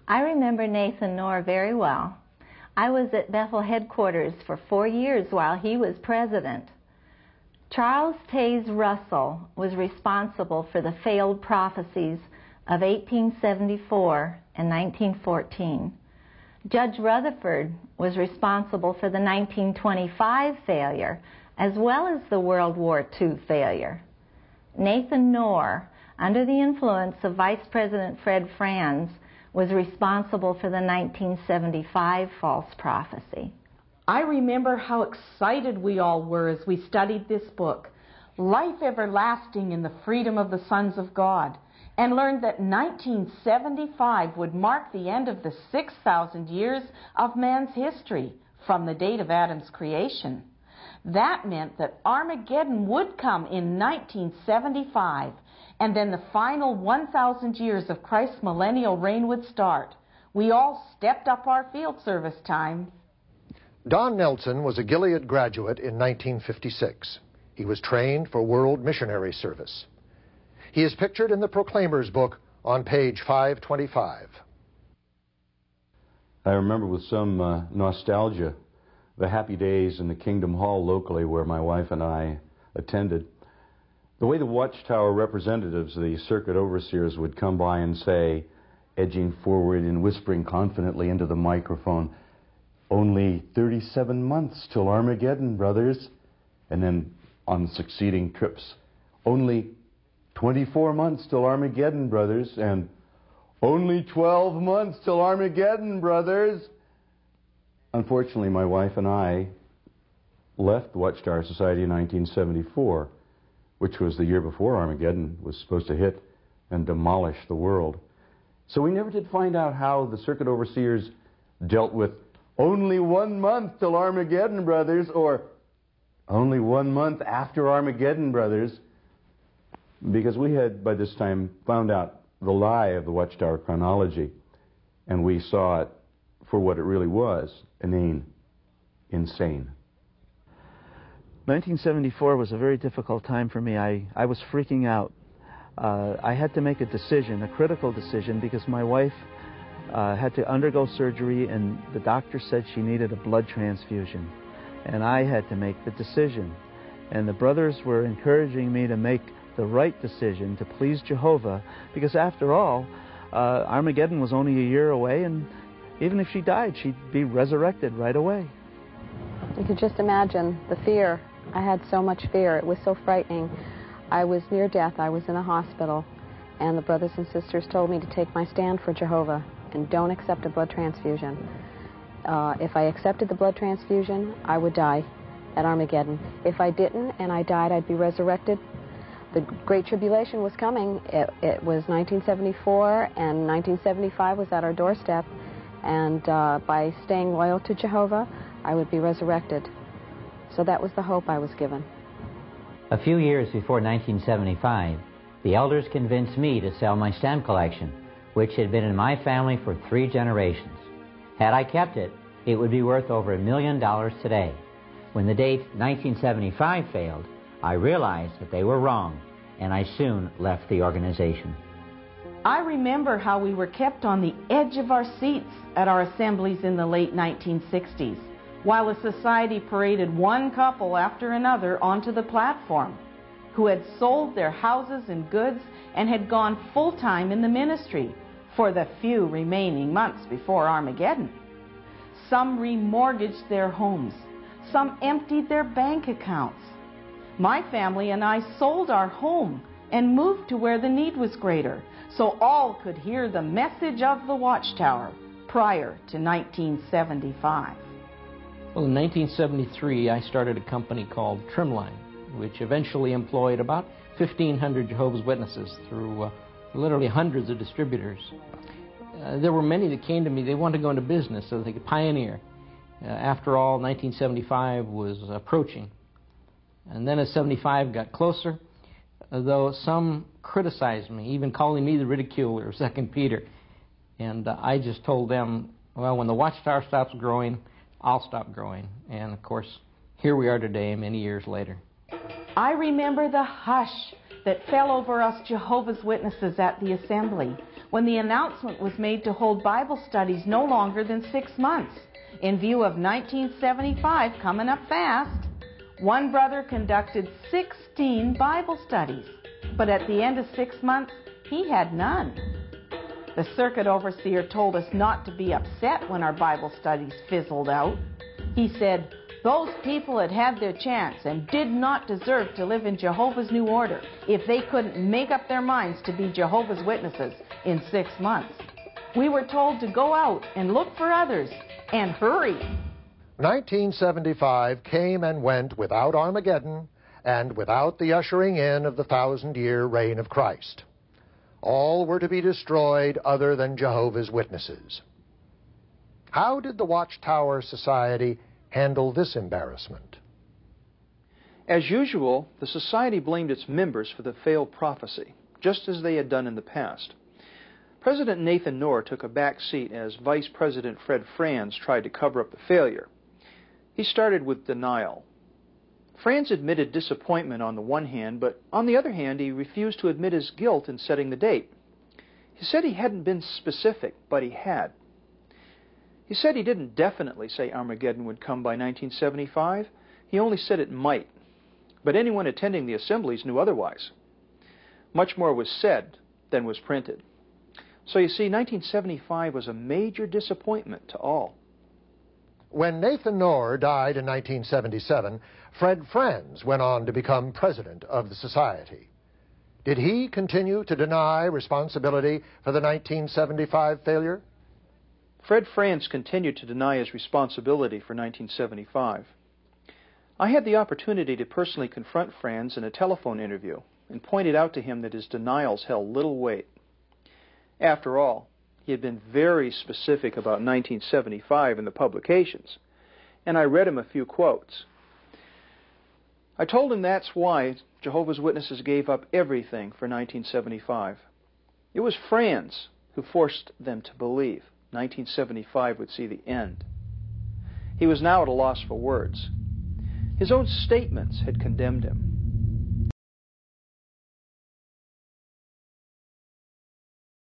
I remember Nathan Knorr very well. I was at Bethel headquarters for 4 years while he was president. Charles Taze Russell was responsible for the failed prophecies of 1874 and 1914. Judge Rutherford was responsible for the 1925 failure, as well as the World War II failure. Nathan Knorr, under the influence of Vice President Ray Franz, was responsible for the 1975 false prophecy. I remember how excited we all were as we studied this book, Life Everlasting in the Freedom of the Sons of God, and learned that 1975 would mark the end of the 6,000 years of man's history from the date of Adam's creation. That meant that Armageddon would come in 1975, and then the final 1,000 years of Christ's millennial reign would start. We all stepped up our field service time. Don Nelson was a Gilead graduate in 1956. He was trained for world missionary service. He is pictured in the Proclaimer's book on page 525. I remember with some nostalgia the happy days in the Kingdom Hall locally where my wife and I attended. The way the WatchTower representatives, the circuit overseers, would come by and say, edging forward and whispering confidently into the microphone, "Only 37 months till Armageddon, brothers." And then on succeeding trips, "Only 24 months till Armageddon, brothers," and "Only 12 months till Armageddon, brothers." Unfortunately, my wife and I left the WatchTower Society in 1974, which was the year before Armageddon was supposed to hit and demolish the world. So we never did find out how the circuit overseers dealt with "Only 1 month till Armageddon, brothers," or "Only 1 month after Armageddon, brothers," because we had by this time found out the lie of the WatchTower chronology, and we saw it for what it really was, insane. 1974 was a very difficult time for me. I was freaking out. I had to make a decision, a critical decision, because my wife had to undergo surgery and the doctor said she needed a blood transfusion. And I had to make the decision. And the brothers were encouraging me to make the right decision to please Jehovah, because after all, Armageddon was only a year away, and even if she died, she'd be resurrected right away. You could just imagine the fear. I had so much fear. It was so frightening. I was near death. I was in a hospital, and the brothers and sisters told me to take my stand for Jehovah and don't accept a blood transfusion. If I accepted the blood transfusion, I would die at Armageddon. If I didn't and I died, I'd be resurrected. The Great Tribulation was coming. It was 1974, and 1975 was at our doorstep. And by staying loyal to Jehovah, I would be resurrected. So that was the hope I was given. A few years before 1975, the elders convinced me to sell my stamp collection, which had been in my family for 3 generations. Had I kept it, it would be worth over $1 million today. When the date 1975 failed, I realized that they were wrong, and I soon left the organization. I remember how we were kept on the edge of our seats at our assemblies in the late 1960s, while the society paraded one couple after another onto the platform, who had sold their houses and goods and had gone full-time in the ministry for the few remaining months before Armageddon. Some remortgaged their homes. Some emptied their bank accounts. My family and I sold our home and moved to where the need was greater, so all could hear the message of the WatchTower prior to 1975. Well, in 1973, I started a company called Trimline, which eventually employed about 1,500 Jehovah's Witnesses through literally hundreds of distributors. There were many that came to me. They wanted to go into business so that they could pioneer. After all, 1975 was approaching. And then as 75 got closer, though some criticized me, even calling me the ridiculer of 2 Peter. And I just told them, well, when the WatchTower stops growing, I'll stop growing. And of course, here we are today, many years later. I remember the hush that fell over us Jehovah's Witnesses at the assembly when the announcement was made to hold Bible studies no longer than 6 months. In view of 1975 coming up fast, one brother conducted 16 Bible studies, but at the end of 6 months, he had none. The circuit overseer told us not to be upset when our Bible studies fizzled out. He said, those people had had their chance and did not deserve to live in Jehovah's New Order if they couldn't make up their minds to be Jehovah's Witnesses in 6 months. We were told to go out and look for others and hurry. 1975 came and went without Armageddon and without the ushering in of the 1,000-year reign of Christ. All were to be destroyed other than Jehovah's Witnesses. How did the WatchTower Society handle this embarrassment? As usual, the Society blamed its members for the failed prophecy, just as they had done in the past. President Nathan Knorr took a back seat as Vice President Fred Franz tried to cover up the failure. He started with denial. Franz admitted disappointment on the one hand, but on the other hand, he refused to admit his guilt in setting the date. He said he hadn't been specific, but he had. He said he didn't definitely say Armageddon would come by 1975. He only said it might. But anyone attending the assemblies knew otherwise. Much more was said than was printed. So you see, 1975 was a major disappointment to all. When Nathan Knorr died in 1977, Fred Franz went on to become president of the Society. Did he continue to deny responsibility for the 1975 failure? Fred Franz continued to deny his responsibility for 1975. I had the opportunity to personally confront Franz in a telephone interview and pointed out to him that his denials held little weight. After all, he had been very specific about 1975 in the publications, and I read him a few quotes. I told him that's why Jehovah's Witnesses gave up everything for 1975. It was Franz who forced them to believe 1975 would see the end. He was now at a loss for words. His own statements had condemned him.